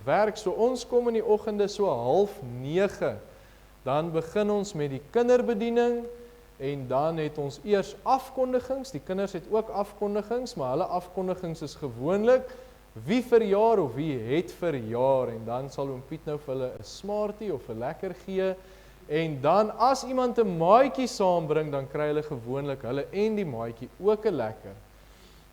werk. So ons kom in die oggende so 8:30. Dan begin ons met die kinderbediening en dan het ons eers afkondigings. Die kinders het ook afkondigings, maar hulle afkondigings is gewoonlik wie verjaar of wie het verjaar en dan sal oom Piet nou vir hulle 'n Smartie of 'n lekker gee. En dan as iemand 'n maatjie saambring, dan kry hulle gewoonlik hulle en die maatjie ook 'n lekker.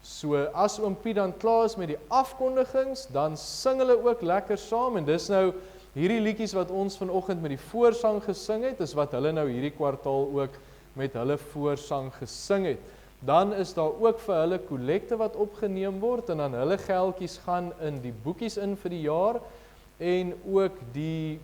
So as oom Piet dan klaar is met die afkondigings, dan sing hulle ook lekker saam en dis nou hierdie liedjies wat ons vanoggend met die voorsang gesing het, is wat hulle nou hierdie kwartaal ook met hulle voorsang gesing het. Dan is daar ook vir hulle kollekte wat opgeneem word en dan hulle geldjies gaan in die boekies in vir die jaar en ook die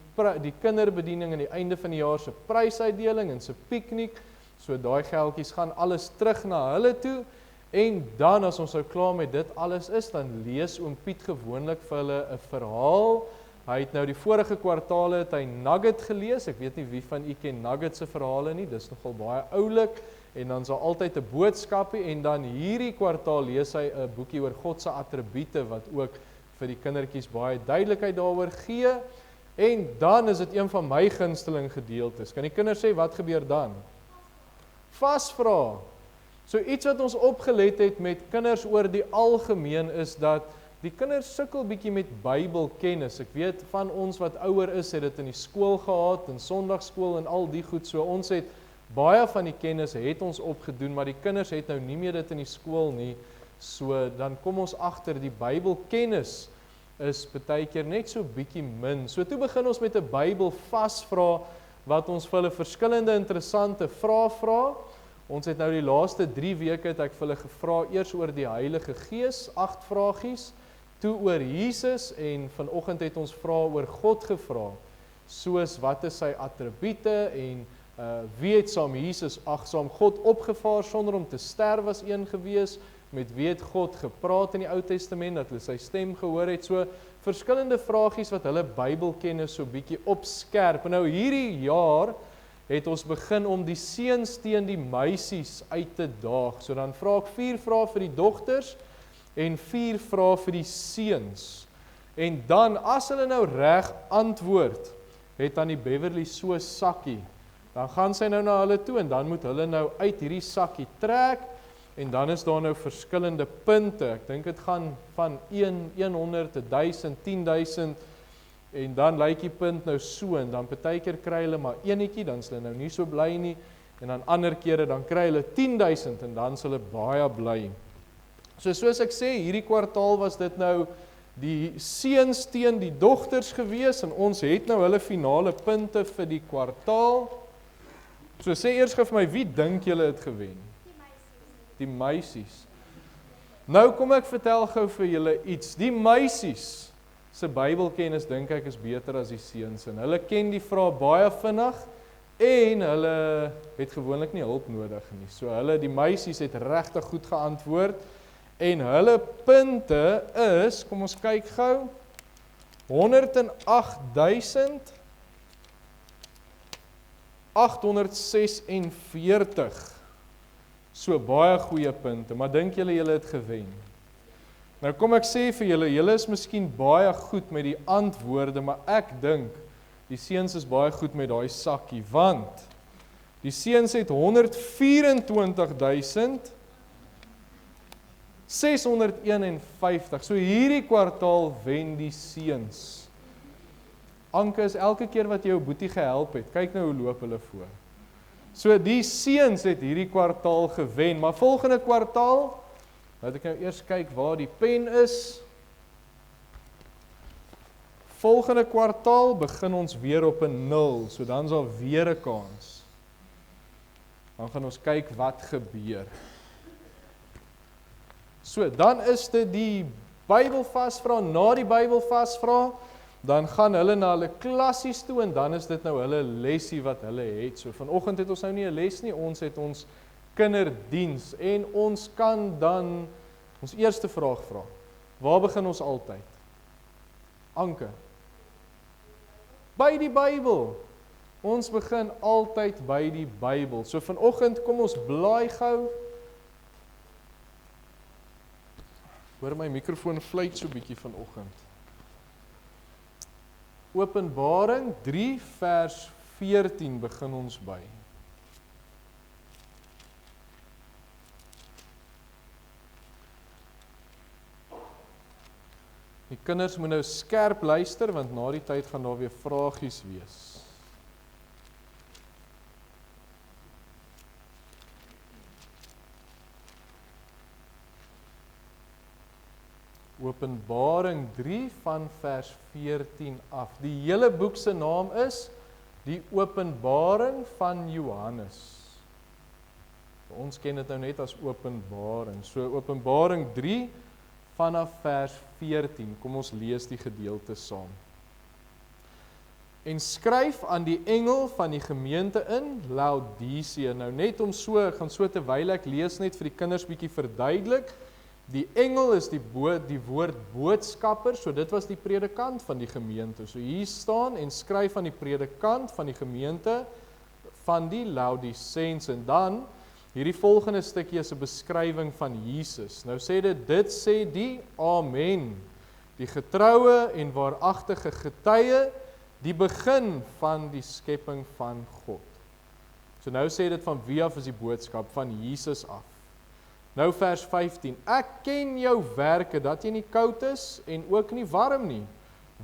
kinderbediening aan die einde van die jaar se prysuitdeling en se piknik. So daai geldjies gaan alles terug na hulle toe. En dan as ons nou klaar met dit alles is, dan lees oom Piet gewoonlik vir hulle 'n verhaal. Hy het nou die vorige kwartale het hy Nugget gelees. Ek weet nie wie van u ken Nugget se verhale nie. Dis nogal baie oulik en dan is daar altyd 'n boodskapie en dan hierdie kwartaal lees hy 'n boekie oor God se attribute wat ook vir die kindertjies baie duidelikheid daaroor gee. En dan is dit een van my gunsteling gedeeltes. Kan die kinders sê wat gebeur dan? Vasvra. So iets wat ons opgelet het met kinders oor die algemeen is dat die kinders sukkel bietjie met Bybelkennis. Ek weet van ons wat ouer is, het dit in die skool gehad, in Sondagskool en al die goed. So ons het baie van die kennis het ons opgedoen, maar die kinders het nou nie meer dit in die skool nie. So dan kom ons agter die Bybelkennis is partykeer net so bietjie min. So toe begin ons met 'n Bybel vasvra wat ons vir hulle verskillende interessante vrae vra. Ons het nou die laaste 3 weke het ek vir hulle gevra eers oor die Heilige Gees, 8 vragies, toe oor Jesus en vanoggend het ons vrae oor God gevra. Soos wat is sy attribute en wie het saam Jesus, saam God opgevaar sonder om te sterf as een gewees, met wie het God gepraat in die Ou Testament, dat hulle sy stem gehoor het, so verskillende vragies wat hulle Bybelkennis so bietjie opskerp. En nou hierdie jaar het ons begin om die seuns teen die meisies uit te daag. So dan vra ek 4 vrae vir die dogters en 4 vrae vir die seuns. En dan as hulle nou reg antwoord, het dan die Beverly so 'n sakkie. Dan gaan sy nou na hulle toe en dan moet hulle nou uit hierdie sakkie trek en dan is daar nou verskillende punte. Ek dink dit gaan van 100, 1000, 10.000 en dan lyk die punt nou so en dan partykeer kry hulle maar enetjie, dan is hulle nou nie so bly nie en dan ander kere dan kry hulle 10.000 en dan is hulle baie bly. So soos ek sê, hierdie kwartaal was dit nou die seuns teen die dogters gewees en ons het nou hulle finale punte vir die kwartaal. So sê eers gou vir my, wie dink julle het gewen? Die meisies. Nou kom ek vertel gou vir julle iets. Die meisies se Bybelkennis dink ek is beter as die seuns en hulle ken die vrae baie vinnig en hulle het gewoonlik nie hulp nodig nie. So die meisies het regtig goed geantwoord en hulle punte is, kom ons kyk gou, 108.846. So baie goeie punte, maar dink julle het gewen? Nou kom ek sê vir julle is miskien baie goed met die antwoorde, maar ek dink die seuns is baie goed met daai sakkie, want die seuns het 124.651. So hierdie kwartaal wen die seuns. Anke is elke keer wat jou boetie gehelp het, kyk nou hoe loop hulle voor. So die seuns het hierdie kwartaal gewen, maar volgende kwartaal, laat ek nou eers kyk waar die pen is. Volgende kwartaal begin ons weer op 'n 0, so dan is daar weer 'n kans. Dan gaan ons kyk wat gebeur. So, dan is dit die Bybel vasvra, na die Bybel vasvra, dan gaan hulle na hulle klassies toe en dan is dit nou hulle lesie wat hulle het. So vanoggend het ons nou nie 'n les nie, ons het ons kinderdiens en ons kan dan ons eerste vraag vra. Waar begin ons altyd? Anke. By die Bybel. Ons begin altyd by die Bybel. So vanoggend kom ons blaai gou. Hoor my mikrofoon fluit so bietjie vanoggend. Openbaring 3 vers 14 begin ons by. Die kinders moet nou skerp luister, want na die tyd gaan daar weer vragies wees. Openbaring 3 van vers 14 af. Die hele boek se naam is die Openbaring van Johannes. Ons ken dit nou net as Openbaring. So Openbaring 3 vanaf vers 14. Kom ons lees die gedeelte saam. En skryf aan die engel van die gemeente in Laodicea. Nou net om gaan so terwyl ek lees net vir die kinders bietjie verduidelik. Die engel is die woord boodskapper, so dit was die predikant van die gemeente. So hier staan en skryf aan die predikant van die gemeente van die Laodicense. En dan hierdie volgende stukkie is 'n beskrywing van Jesus. Nou sê dit sê die Amen, die getroue en waaragtige getuie, die begin van die skepping van God. So nou sê dit van wie af is die boodskap? Van Jesus af. Nou vers 15, ek ken jou werke, dat jy nie koud is en ook nie warm nie.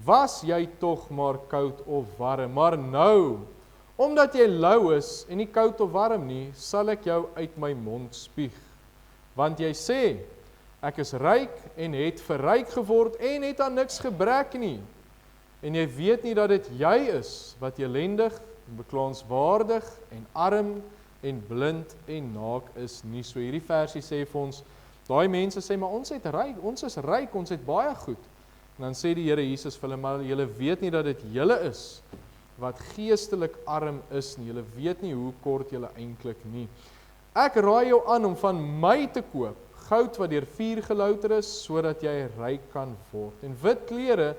Was jy tog maar koud of warm, maar nou, omdat jy lou is en nie koud of warm nie, sal ek jou uit my mond spieg. Want jy sê, ek is ryk en het verryk geword en het aan niks gebrek nie. En jy weet nie dat dit jy is, wat elendig, beklaanswaardig en arm en blind en naak is nie. So hierdie versie sê vir ons, daai mense sê, maar ons is ryk, ons het baie goed. En dan sê die Here Jesus vir hulle, maar julle weet nie dat dit julle is, wat geestelik arm is nie. Julle weet nie hoe kort julle eintlik nie. Ek raai jou aan om van my te koop, goud wat deur vuur gelouter is, sodat jy ryk kan word. En wit klere,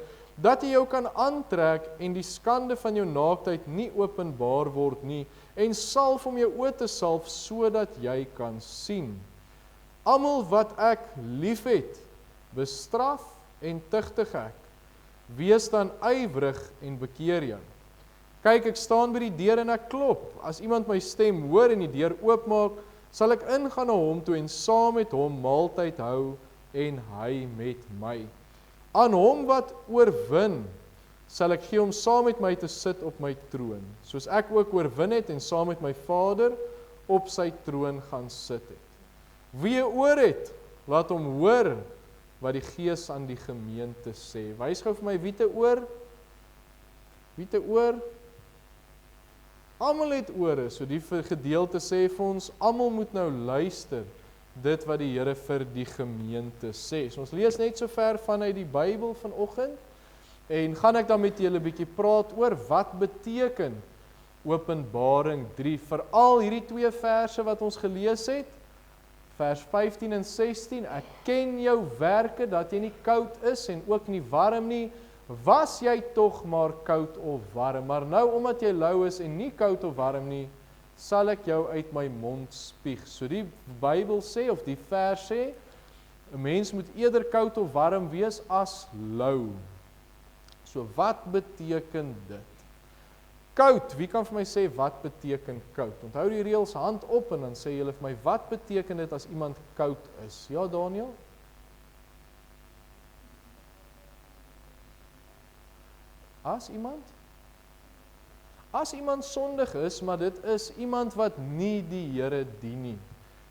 dat jy jou kan aantrek en die skande van jou naaktheid nie openbaar word nie, en salf om jou oë te salf, sodat jy kan sien. Almal wat ek liefhet, bestraf en tugtig ek. Wees dan ywerig en bekeer jou. Kyk, ek staan by die deur en ek klop. As iemand my stem hoor en die deur oopmaak, sal ek ingaan na hom toe en saam met hom maaltyd hou en hy met my. Aan hom wat oorwin, sal ek gee om saam met my te sit op my troon, soos ek ook oorwin het en saam met my Vader op sy troon gaan sit het. Wie 'n oor het, laat hom hoor wat die Gees aan die gemeente sê. Wys gou vir my, wie 'n oor? Wie 'n oor? Almal het ore, so die gedeelte sê vir ons, almal moet nou luister dit wat die Here vir die gemeente sê. So ons lees net so ver vanuit die Bybel vanoggend en gaan ek dan met julle 'n bietjie praat oor wat beteken Openbaring 3, veral hierdie twee verse wat ons gelees het, vers 15 en 16, ek ken jou werke, dat jy nie koud is en ook nie warm nie, was jy tog maar koud of warm, maar nou omdat jy lou is en nie koud of warm nie, sal ek jou uit my mond spieg. So die Bybel sê, of die vers sê, 'n mens moet eerder koud of warm wees as lou. So wat beteken dit? Koud, wie kan vir my sê wat beteken koud? Onthou die reëls, hand op en dan sê julle vir my, wat beteken dit as iemand koud is? Ja, Daniel? As iemand sondig is, maar dit is iemand wat nie die Here dien nie.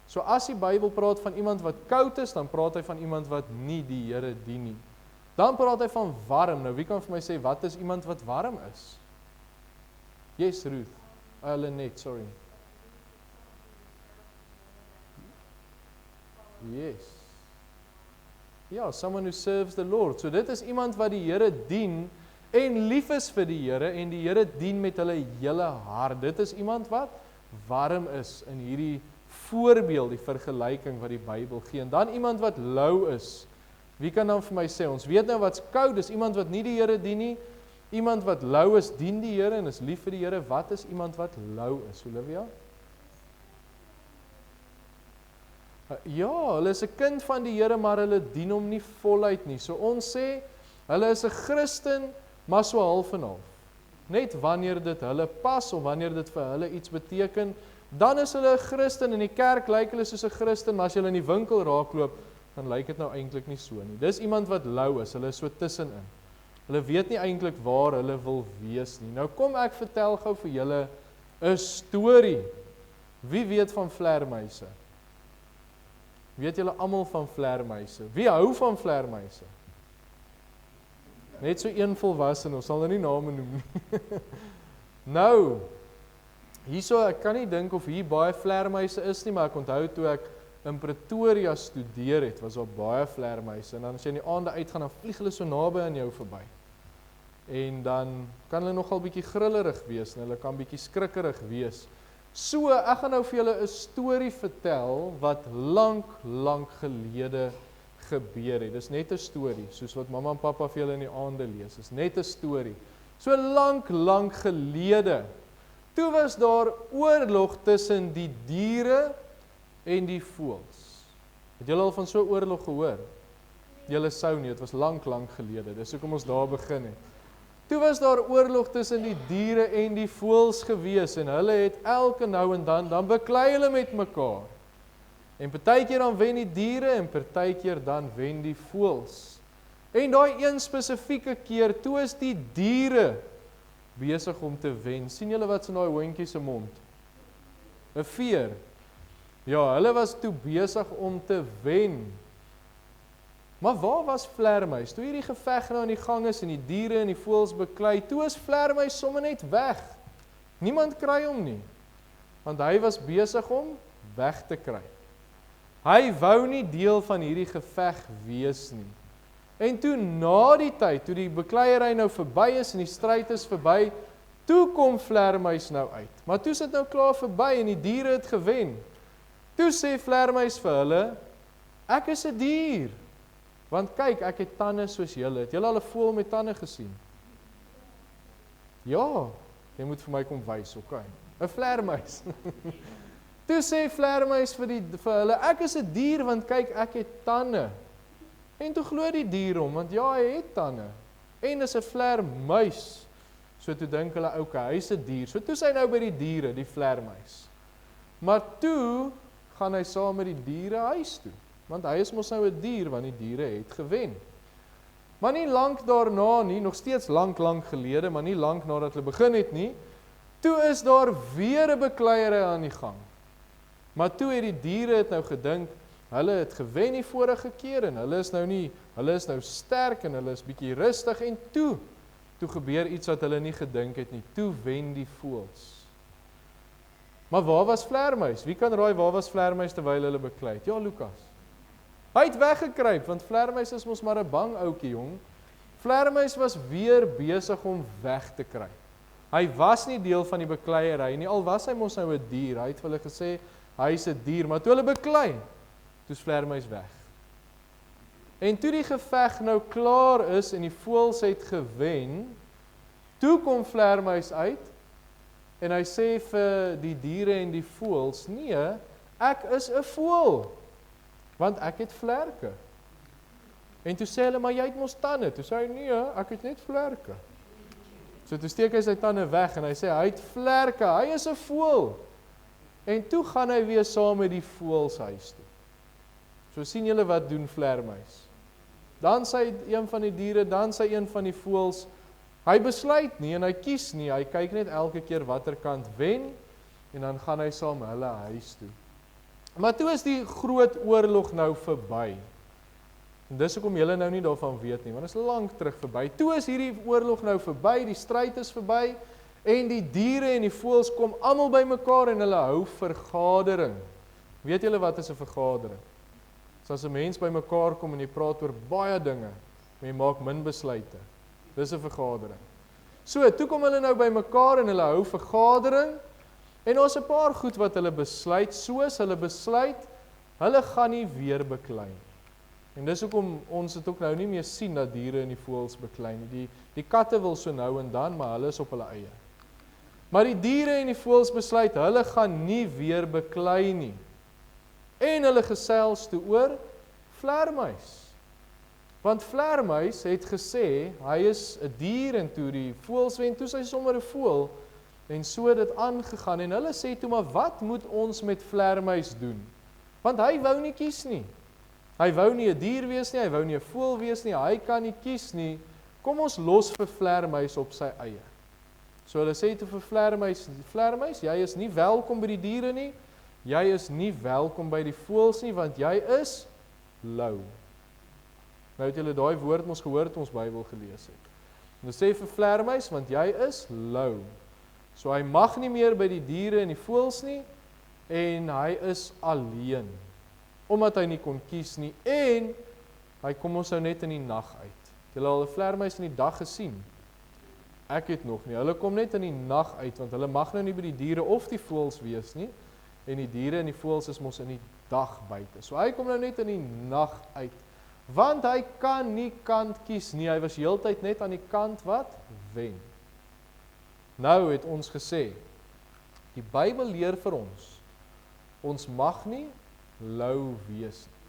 So as die Bybel praat van iemand wat koud is, dan praat hy van iemand wat nie die Here dien nie. Dan praat hy van warm. Nou wie kan vir my sê, wat is iemand wat warm is? Yes, Ruth. Lenet, sorry. Yes. Ja, someone who serves the Lord. So dit is iemand wat die Here dien en lief is vir die Here en die Here dien met hulle hele hart. Dit is iemand wat warm is in hierdie voorbeeld, die vergelyking wat die Bybel gee. En dan iemand wat lou is. Wie kan dan vir my sê, ons weet nou wat's koud, is iemand wat nie die Here dien nie. Iemand wat lou is, dien die Here en is lief vir die Here. Wat is iemand wat lou is, Olivia? Ja, hulle is 'n kind van die Here, maar hulle dien hom nie voluit nie. So ons sê, hulle is 'n Christen, maar so half en half. Net wanneer dit hulle pas, of wanneer dit vir hulle iets beteken, dan is hulle 'n Christen, in die kerk lyk hulle soos 'n Christen, maar as jy in die winkel raakloop, dan lyk dit nou eintlik nie so nie. Dis iemand wat lou is, hulle is so tussenin. Hulle weet nie eintlik waar hulle wil wees nie. Nou kom ek vertel gou vir julle 'n storie. Wie weet van vlermuise? Weet julle almal van vlermuise? Wie hou van vlermuise? Net so een volwassene, ons sal nou nie name noem nie. Nou, hierso, ek kan nie dink of hier baie vlermuise is nie, maar ek onthou toe ek in Pretoria studeer het, was daar baie vlermuise, en dan as jy in die aande uitgaan, dan vlieg hulle so naby aan jou verby. En dan kan hulle nogal bietjie grillerig wees, en hulle kan bietjie skrikkerig wees. So, ek gaan nou vir julle 'n storie vertel, wat lank gelede gebeur het. Dis net 'n storie, soos wat mamma en pappa vir julle in die aande lees. Dis net 'n storie. So lank gelede, toe was daar oorlog tussen die diere en die voëls. Het julle al van so 'n oorlog gehoor? Julle sou nie, dit was lank gelede. Dis hoekom ons daar begin het. Toe was daar oorlog tussen die diere en die voëls gewees, en hulle het elke nou en dan beklei hulle met mekaar. En partykeer dan wen die diere, en partykeer dan wen die voëls. En daai een spesifieke keer, toe is die diere besig om te wen. Sien julle wat's in daai hondjie se mond? 'n veer. Ja, hulle was toe besig om te wen. Maar waar was vlermuis? Toe hierdie geveg nou aan die gang is, en die diere en die voëls beklei, toe is vlermuis sommer net weg. Niemand kry hom nie, want hy was besig om weg te kry. Hy wou nie deel van hierdie geveg wees nie. En toe na die tyd, toe die bekleierery nou verby is en die stryd is verby, toe kom vlermuis nou uit. Maar toe is dit nou klaar verby en die diere het gewen. Toe sê vlermuis vir hulle, ek is 'n dier. Want kyk, ek het tande soos julle. Het julle al 'n voël met tande gesien? Ja, jy moet vir my kom wys, okay. 'n vlermuis. Toe sê vlermuis vir hulle, ek is 'n dier, want kyk, ek het tande. En toe glo die dier hom, want ja, hy het tande. En is 'n vlermuis. So toe dink hulle, okay, hy's 'n dier. So toe is hy nou by die diere, die vlermuis. Maar toe gaan hy saam met die diere huis toe. Want hy is mos nou 'n dier, want die diere het gewen. Maar nie lank daarna nie, nog steeds lank gelede, maar nie lank nadat hulle begin het nie, toe is daar weer 'n bekleierery aan die gang. Maar toe het die diere het nou gedink, hulle het gewen die vorige keer, en hulle is nou sterk, en hulle is bietjie rustig, en toe gebeur iets wat hulle nie gedink het nie, toe wen die voëls. Maar waar was vlermuis? Wie kan raai waar was vlermuis terwyl hulle beklei het? Ja, Lukas. Hy het weggekruip, want vlermuis is mos maar 'n bang ouetjie, jong. Vlermuis was weer besig om weg te kry. Hy was nie deel van die bekleierery nie, al was hy mos nou 'n dier. Hy het vir hulle gesê, hy's 'n dier, maar toe hulle beklei, toe is vlermuis weg. En toe die geveg nou klaar is, en die voëls het gewen, toe kom vlermuis uit, en hy sê vir die diere en die voëls, nee, ek is 'n voël, want ek het vlerke. En toe sê hulle, maar jy het mos tande. Toe sê hy, nee, ek het net vlerke. So toe steek hy sy tande weg, en hy sê, hy het vlerke, hy is 'n voël. En toe gaan hy weer saam met die voëls huis toe. So sien julle wat doen vlermuis. Dan sê een van die diere, dan sê een van die voëls, hy besluit nie, en hy kies nie, hy kyk net elke keer watter kant wen, en dan gaan hy saam met hulle huis toe. Maar toe is die groot oorlog nou verby. En dis hoekom julle nou nie daarvan weet nie, want dit is lank terug verby. Toe is hierdie oorlog nou verby, die stryd is verby, en die diere en die voëls kom almal bymekaar en hulle hou vergadering. Weet julle wat is 'n vergadering? Dis as 'n mens bymekaar kom en jy praat oor baie dinge, maar jy maak min besluite. Dis 'n vergadering. So, toe kom hulle nou bymekaar en hulle hou vergadering, en ons 'n paar goed wat hulle besluit, soos hulle besluit, hulle gaan nie weer beklei. En dis hoekom ons dit ook nou nie meer sien dat diere en die voëls beklei nie. Die katte wil so nou en dan, maar hulle is op hulle eie. Maar die diere en die voëls besluit, hulle gaan nie weer beklei nie. En hulle gesels toe oor vlermuis. Want vleermuis het gesê, hy is 'n dier en toe die voëls wen, toe is hy sommer 'n voël en so het dit aangegaan en hulle sê toe maar wat moet ons met vleermuis doen? Want hy wou nie kies nie. Hy wou nie 'n dier wees nie, hy wou nie 'n voël wees nie, hy kan nie kies nie. Kom ons los vir vleermuis op sy eie. So hulle sê toe vir vleermuis, jy is nie welkom by die diere nie, jy is nie welkom by die voëls nie, want jy is lou. Nou het julle daai woord ons gehoor het ons Bybel gelees het. En hulle sê vir vleermuis, want jy is lou. So hy mag nie meer by die diere en die voëls nie, en hy is alleen. Omdat hy nie kon kies nie, en hy kom ons nou net in die nag uit. Julle al 'n vleermuis in die dag gesien? Ek het nog nie. Hulle kom net in die nag uit, want hulle mag nou nie by die diere of die voëls wees nie, en die diere en die voëls is mos in die dag buite. So hy kom nou net in die nag uit, want hy kan nie kant kies nie, hy was heeltyd net aan die kant wat wen. Nou het ons gesê, die Bybel leer vir ons mag nie lou wees nie.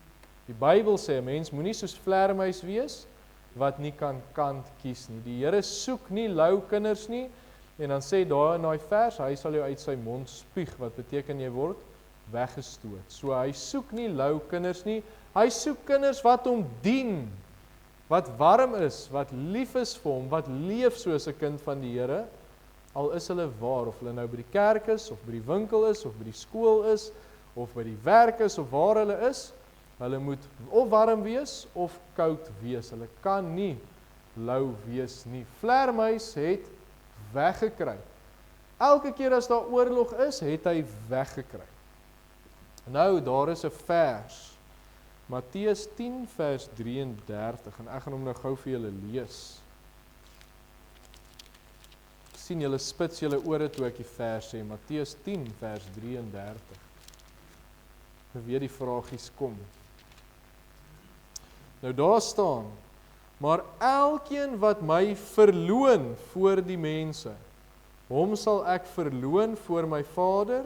Die Bybel sê, 'n mens moenie soos vleermuis wees, wat nie kan kant kies nie. Die Here soek nie lou kinders nie, en dan sê daar in daai vers, hy sal jou uit sy mond spuug, wat beteken jy word weggestoot. So hy soek nie lou kinders nie, hy soek kinders wat hom dien, wat warm is, wat lief is vir hom, wat leef soos 'n kind van die Here, al is hulle waar, of hulle nou by die kerk is, of by die winkel is, of by die skool is, of by die werk is, of waar hulle is, hulle moet of warm wees, of koud wees, hulle kan nie lou wees nie. Vleermuis het weggekry. Elke keer as daar oorlog is, het hy weggekry. Nou, daar is 'n vers, Matteus 10 vers 33, en ek gaan hom nou gou vir julle lees. Ek sien julle spits julle ore toe ek die vers sê, Matteus 10 vers 33. Nou weer die vragies kom. Nou daar staan, maar elkeen wat my verloon voor die mense, hom sal ek verloon voor my Vader,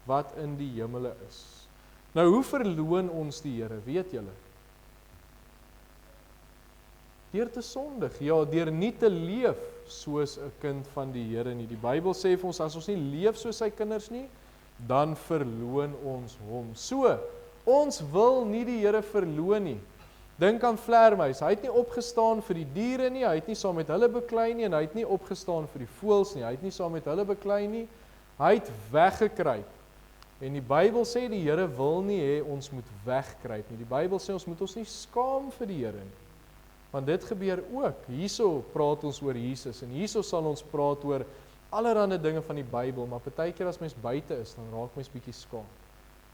wat in die hemele is. Nou hoe verloon ons die Here, weet julle? Deur te sondig, ja, deur nie te leef soos 'n kind van die Here nie. Die Bybel sê vir ons, as ons nie leef soos sy kinders nie, dan verloon ons hom. So, ons wil nie die Here verloon nie. Dink aan vleermuis, hy het nie opgestaan vir die diere nie, hy het nie saam met hulle beklei nie, en hy het nie opgestaan vir die voëls nie, hy het nie saam met hulle beklei nie, hy het weggekruip. En die Bybel sê die Here wil nie hê ons moet wegkruip nie. Die Bybel sê ons moet ons nie skaam vir die Here nie. Want dit gebeur ook. Hierso praat ons oor Jesus, en hierso sal ons praat oor allerhande dinge van die Bybel, maar partykeer as mens buite is, dan raak mens bietjie skaam.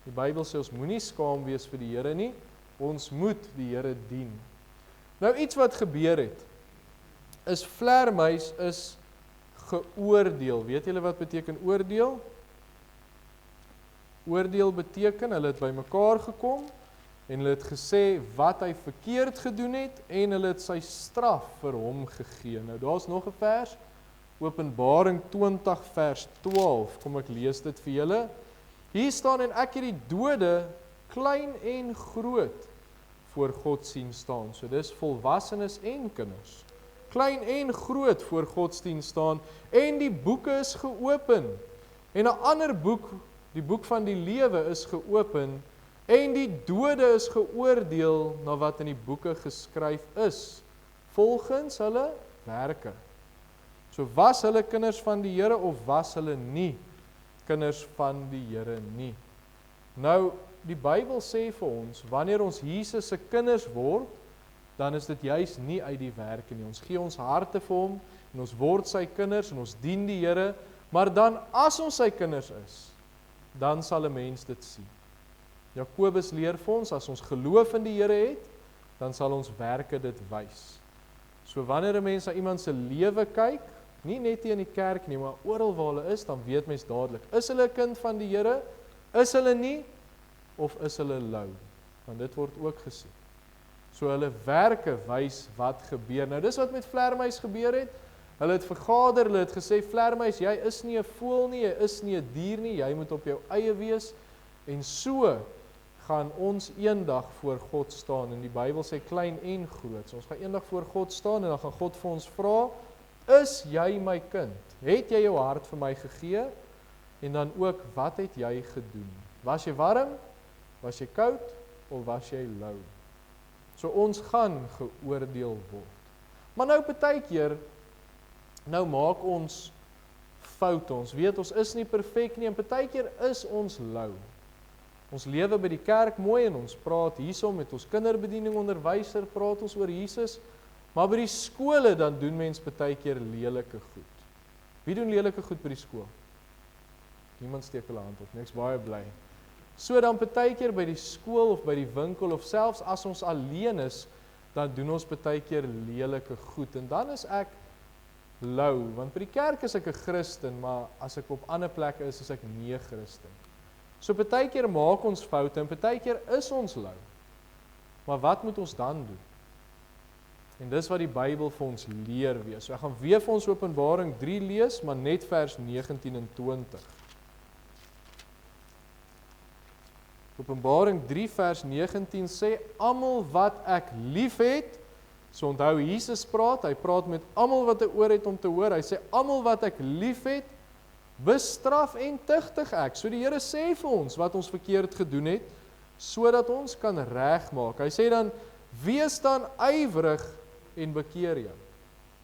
Die Bybel sê ons moenie skaam wees vir die Here nie, ons moet die Here dien. Nou iets wat gebeur het, is vleermuis is geoordeel. Weet julle wat beteken oordeel? Oordeel beteken, hulle het by mekaar gekom, en hulle het gesê wat hy verkeerd gedoen het, en hulle het sy straf vir hom gegee. Nou daar's nog 'n vers, Openbaring 20 vers 12, kom ek lees dit vir julle. Hier staan, en ek het die dode, klein en groot, voor God sien staan. So dis volwassenes en kinders. Klein en groot voor God sien staan, en die boeke is geopen. En 'n ander boek, die boek van die lewe is geopen, en die dode is geoordeel na wat in die boeke geskryf is, volgens hulle werke. So was hulle kinders van die Here of was hulle nie kinders van die Here nie? Nou, die Bybel sê vir ons, wanneer ons Jesus se kinders word, dan is dit juis nie uit die werke nie. Ons gee ons harte vir hom, en ons word sy kinders, en ons dien die Here, maar dan as ons sy kinders is, dan sal 'n mens dit sien. Jakobus leer vir ons, as ons geloof in die Here het, dan sal ons werke dit wys. So wanneer 'n mens na iemand se lewe kyk, nie net hier in die kerk nie, maar oral waar hulle is, dan weet mens dadelik, is hulle 'n kind van die Here, is hulle nie, of is hulle lou? Want dit word ook gesien. So hulle werke wys wat gebeur. Nou dis wat met vleermuis gebeur het. Hulle het vergader, hulle het gesê, vleermuis, jy is nie 'n voël nie, jy is nie 'n dier nie, jy moet op jou eie wees. En so gaan ons eendag voor God staan, en die Bybel sê klein en groot, so ons gaan eendag voor God staan, en dan gaan God vir ons vra, is jy my kind? Het jy jou hart vir my gegee? En dan ook, wat het jy gedoen? Was jy warm? Was jy koud? Of was jy lou? So ons gaan geoordeel word. Maar nou partykeer, nou maak ons foute, ons weet ons is nie perfek nie, en partykeer is ons lou. Ons lewe by die kerk mooi, en ons praat hierso met ons kinderbediening onderwyser, praat ons oor Jesus, maar by die skole dan doen mens partykeer lelike goed. Wie doen lelike goed by die skool? Niemand steek hulle hand op, niks baie bly. So dan partykeer by die skool of by die winkel of selfs as ons alleen is, dan doen ons partykeer lelike goed, en dan is ek lou, want by die kerk is ek 'n Christen, maar as ek op ander plekke is ek nie 'n Christen. So partykeer maak ons foute, en partykeer is ons lou. Maar wat moet ons dan doen? En dis wat die Bybel vir ons leer wees. So ek gaan weer vir ons Openbaring 3 lees, maar net vers 19 en 20. Openbaring 3 vers 19 sê, almal wat ek lief het, so onthou Jesus praat, hy praat met almal wat 'n oor het om te hoor, hy sê, almal wat ek lief het, bestraf en tugtig ek. So die Here sê vir ons wat ons verkeerd gedoen het, sodat ons kan regmaak. Hy sê dan, wees dan ywerig en bekeer jou.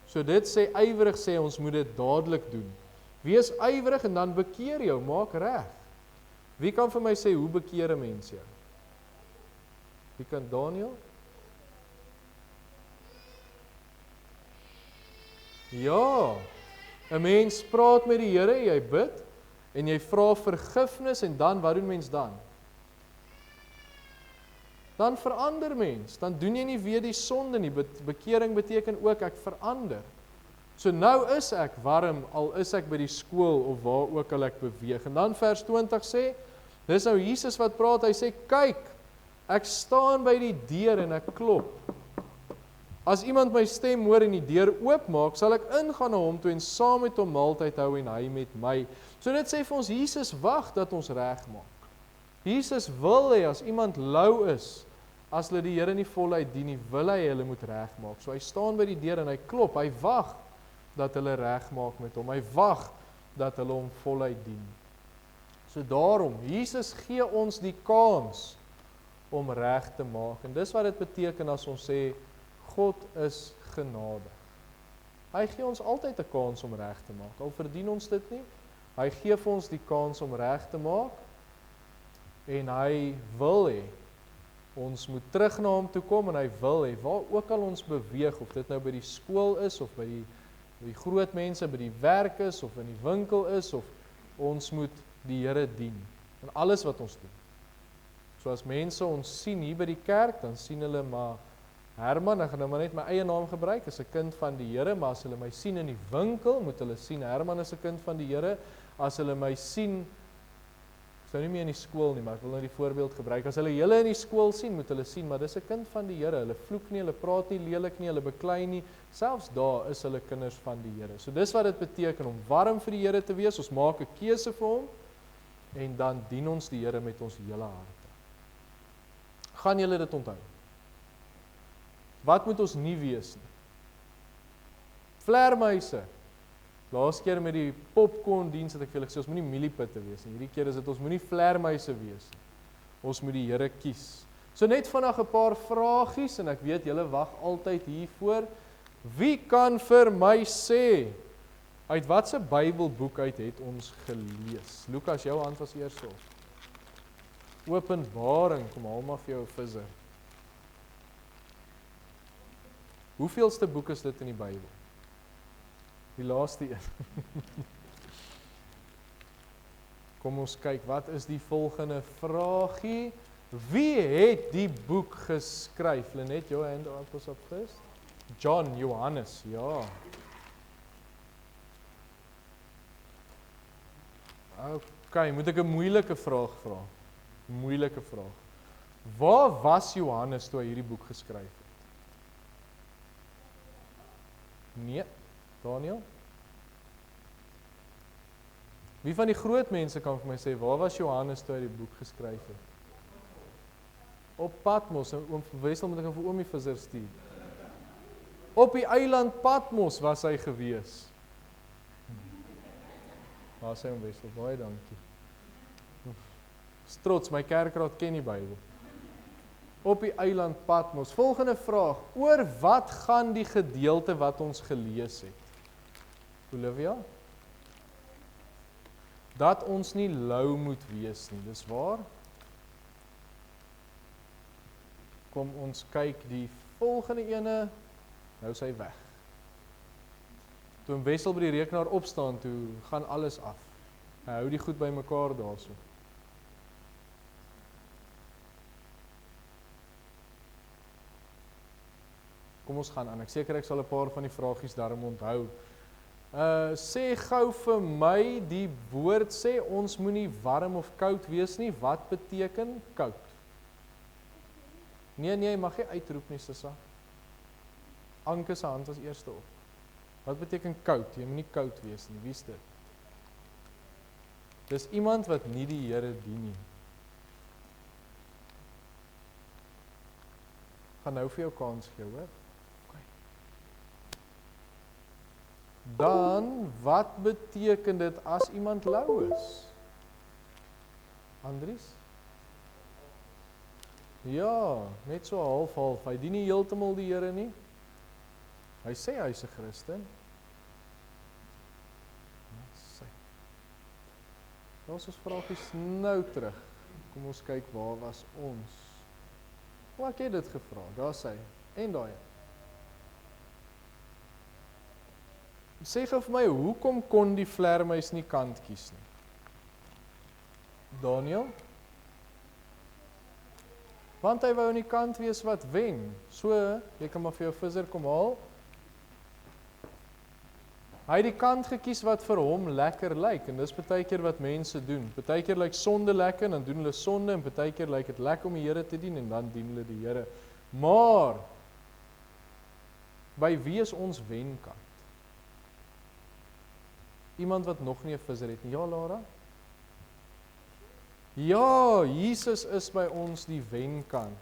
So dit sê ywerig, sê ons moet dit dadelik doen. Wees ywerig en dan bekeer jou, maak reg. Wie kan vir my sê, hoe bekeer 'n mens jou? Wie kan, Daniel? Ja, 'n mens praat met die Here, jy bid, en jy vra vergifnis, en dan, wat doen mens dan? Dan verander mens, dan doen jy nie weer die sonde nie, bekering beteken ook, ek verander. So nou is ek warm, al is ek by die skool, of waar ook al ek beweeg. En dan vers 20 sê, dis nou Jesus wat praat, hy sê, kyk, ek staan by die deur en ek klop. As iemand my stem hoor en die deur oopmaak, sal ek ingaan na hom toe en saam met hom maaltyd hou en hy met my. So dit sê vir ons, Jesus wag dat ons reg maak. Jesus wil hê, as iemand lou is, as hulle die Here nie voluit dien nie, wil hy hulle moet regmaak. So hy staan by die deur en hy klop, hy wag dat hulle regmaak met hom, hy wag dat hulle hom voluit dien. So daarom, Jesus gee ons die kans om reg te maak, en dis wat dit beteken as ons sê, God is genadig. Hy gee ons altyd 'n kans om reg te maak, al verdien ons dit nie, hy gee vir ons die kans om reg te maak, en hy wil hê, ons moet terug na hom toe kom, en hy wil hê, waar ook al ons beweeg, of dit nou by die skool is, of by die groot mense, by die werk is, of in die winkel is, of ons moet die Here dien, in alles wat ons doen. So as mense ons sien hier by die kerk, dan sien hulle maar, Herman, ek gaan nou maar net my eie naam gebruik, is 'n kind van die Here, maar as hulle my sien in die winkel, moet hulle sien, Herman is 'n kind van die Here, as hulle my sien, sou nie meer in die skool nie, maar ek wil nou die voorbeeld gebruik, as hulle julle in die skool sien, moet hulle sien, maar dis 'n kind van die Here, hulle vloek nie, hulle praat nie lelik nie, hulle beklei nie, selfs daar is hulle kinders van die Here. So dis wat dit beteken, om warm vir die Here te wees, ons maak 'n keuse vir hom, en dan dien ons die Here met ons hele harte. Gaan julle dit onthou? Wat moet ons nie wees nie? Vleermuise. Laas keer met die popcorn diens het ek vir julle gesê, ons moenie mieliepitte wees nie. Hierdie keer is dit, ons moenie vleermuise wees nie. Ons moet die Here kies. So net vandag 'n paar vragies, en ek weet julle wag altyd hiervoor. Wie kan vir my sê, uit watse Bybelboek uit het ons gelees? Lukas, jou hand was eers op. Openbaring, kom haal maar vir jou 'n visser. Hoeveelste boek is dit in die Bybel? Die laaste een. Kom ons kyk, wat is die volgende vragie? Wie het die boek geskryf? Lenet, jou hand op first. John, Johannes, ja. Okay, moet ek 'n moeilike vraag vra? Moeilike vraag. Waar was Johannes toe hy hierdie boek geskryf het? Nee, Daniel? Wie van die groot mense kan vir my sê, waar was Johannes toe hy die boek geskryf het? Op Patmos, oom Wessel moet ek vir oomie visser stuur. Op die eiland Patmos was hy gewees. Waar sê oom Wessel, baie dankie. Trots, my kerkraad ken die Bybel. Op die eiland Patmos. Volgende vraag, oor wat gaan die gedeelte wat ons gelees het? Olivia? Dat ons nie lou moet wees nie, dis waar? Kom ons kyk die volgende ene, nou is hy weg. Toe oom Wessel by die rekenaar opstaan, toe gaan alles af. Hy hou die goed by mekaar daarso. Kom ons gaan aan, ek seker ek sal 'n paar van die vragies daarom onthou. Sê gou vir my, die woord sê ons moenie warm of koud wees nie, wat beteken koud? Nee, jy mag nie uitroep nie, Sissa. Anke se hand was eerste op. Wat beteken koud? Jy moet nie koud wees nie, wie is dit? Dis iemand wat nie die Here dien nie. Gaan nou vir jou kans gee, hoor. Dan, wat beteken dit as iemand lou is? Andries? Ja, net so half-half. Hy dien nie heeltemal die Here nie. Hy sê hy's 'n Christen. Ons vragies nou terug. Kom ons kyk, waar was ons? Hoe ek het dit gevra? Daar sê, en daai. Sê gou vir my, hoekom kon die vlermuis nie kant kies nie? Daniel? Want hy wou in die kant wees wat wen. So, jy kan maar vir jou visser kom haal. Hy het die kant gekies wat vir hom lekker lyk, en dis baie keer wat mense doen. Baie keer lyk sonde lekker, en dan doen hulle sonde, en baie keer lyk dit lekker om die Here te dien, en dan dien hulle die Here. Maar, by wie is ons wenkant? Iemand wat nog nie 'n visser het nie. Ja, Lara? Ja, Jesus is by ons die wenkant.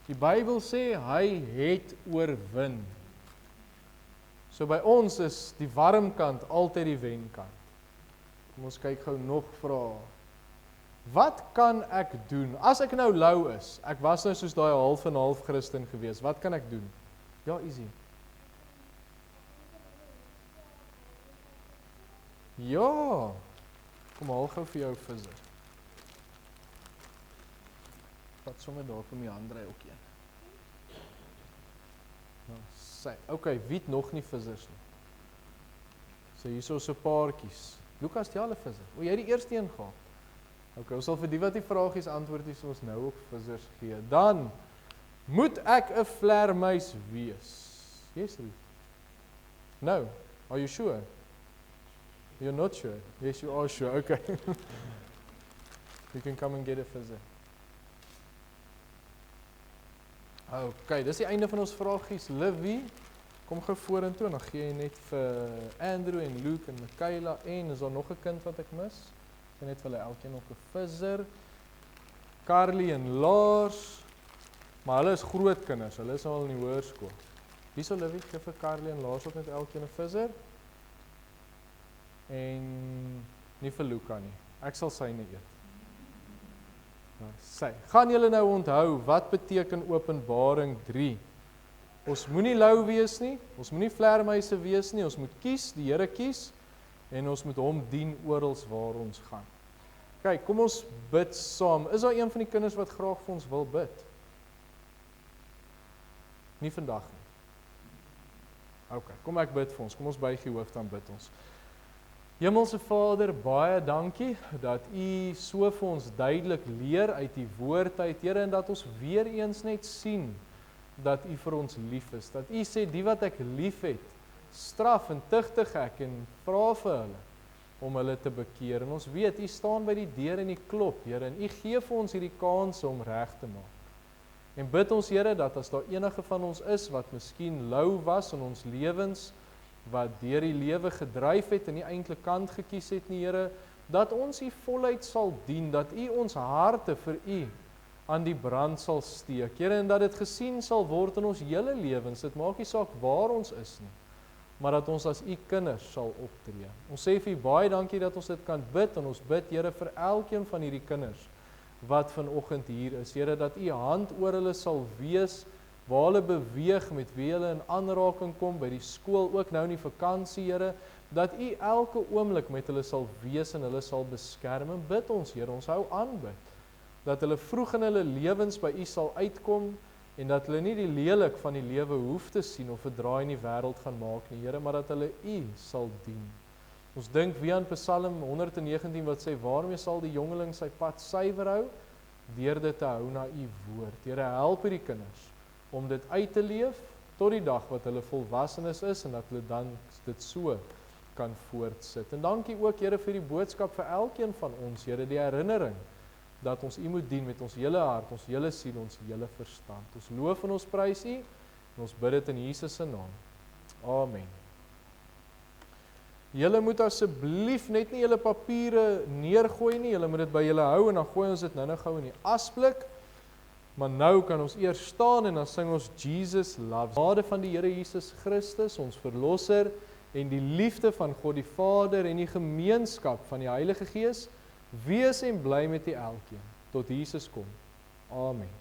Die Bybel sê, hy het oorwin. So by ons is die warm kant altyd die wenkant. Kom ons kyk gou nog vrae. Wat kan ek doen? As ek nou lou is, ek was nou soos daai half en half Christen gewees, wat kan ek doen? Ja, easy. Ja, kom haal gou vir jou visser. Wat sommer daar kom die handdry ook een. Nou, sê, okay, wie het nog nie vissers nie? So hier is so 'n paartjies. Lukas, jy al 'n visser? O, jy het die eerste een gehad. Okay, ons sal vir die wat die vragies antwoord is, ons nou ook vissers gee. Dan, moet ek 'n vlermuis wees? Yes, Ruth. No, are you sure? You're not sure? Yes, you are sure. Okay. You can come and get a visser. Okay, dis die einde van ons vragies. Livy, kom gou vorentoe en dan gee jy net vir Andrew en Luke en Michaela en is daar nog 'n kind wat ek mis? Ek net vir hulle elkeen nog 'n visser. Carly en Lars. Maar hulle is groot kinders. Hulle is al in die hoërskool. Wie sal Livy gee vir Carly en Lars ook net elkeen 'n visser? En nie vir Luca nie. Ek sal syne eet. Sy. Gaan julle nou onthou, wat beteken Openbaring 3? Ons moenie lou wees nie, ons moenie vlermuise wees nie, ons moet kies, die Here kies, en ons moet hom dien oral waar ons gaan. Kyk, kom ons bid saam. Is daar een van die kinders wat graag vir ons wil bid? Nie vandag nie. Okay, kom ek bid vir ons. Kom ons buig die hoof, dan bid ons. Hemelse Vader, baie dankie dat U so vir ons duidelik leer uit die woord uit, Here, en dat ons weer eens net sien dat U vir ons lief is. Dat U sê, die wat ek lief het, straf en tugtig ek en vra vir hulle om hulle te bekeer. En ons weet, U staan by die deur en U klop, Here, en U gee vir ons hierdie kans om reg te maak. En bid ons, Here, dat as daar enige van ons is wat miskien lou was in ons lewens, wat deur die lewe gedryf het en nie eintlik kant gekies het nie, Here, dat ons U voluit sal dien, dat U ons harte vir U aan die brand sal steek. Here, en dat dit gesien sal word in ons hele lewens. Dit maak nie saak waar ons is nie, maar dat ons as u kinders sal optree. Ons sê vir u baie dankie dat ons dit kan bid, en ons bid, Here, vir elkeen van hierdie kinders wat vanoggend hier is. Here, dat u hand oor hulle sal wees, waar hulle beweeg, met wie hulle in aanraking kom, by die skool, ook nou in die vakansie, Here, dat u elke oomblik met hulle sal wees en hulle sal beskerm. En bid ons, Here, ons hou aan bid, dat hulle vroeg in hulle lewens by u sal uitkom, en dat hulle nie die lelik van die lewe hoef te sien, of 'n draai in die wêreld gaan maak nie, Here, maar dat hulle u sal dien. Ons dink weer aan Psalm 119 wat sê, waarmee sal die jongeling sy pad suiwer hou? Deur dit te hou na u woord. Here, help hierdie kinders om dit uit te leef tot die dag wat hulle volwassenes is, en dat hulle dan dit so kan voortsit. En dankie ook, Here, vir die boodskap vir elkeen van ons, Here, die herinnering dat ons u moet dien met ons hele hart, ons hele siel, ons hele verstand. Ons loof en ons prys u, en ons bid dit in Jesus se naam. Amen. Julle moet asseblief net nie julle papiere neergooi nie, julle moet dit by julle hou, en dan gooi ons dit nou gou in die asblik. Maar nou kan ons eers staan, en dan sing ons Jesus Loves. Genade van die Here Jesus Christus, ons verlosser, en die liefde van God die Vader, en die gemeenskap van die Heilige Gees, wees en bly met die elkeen, tot Jesus kom. Amen.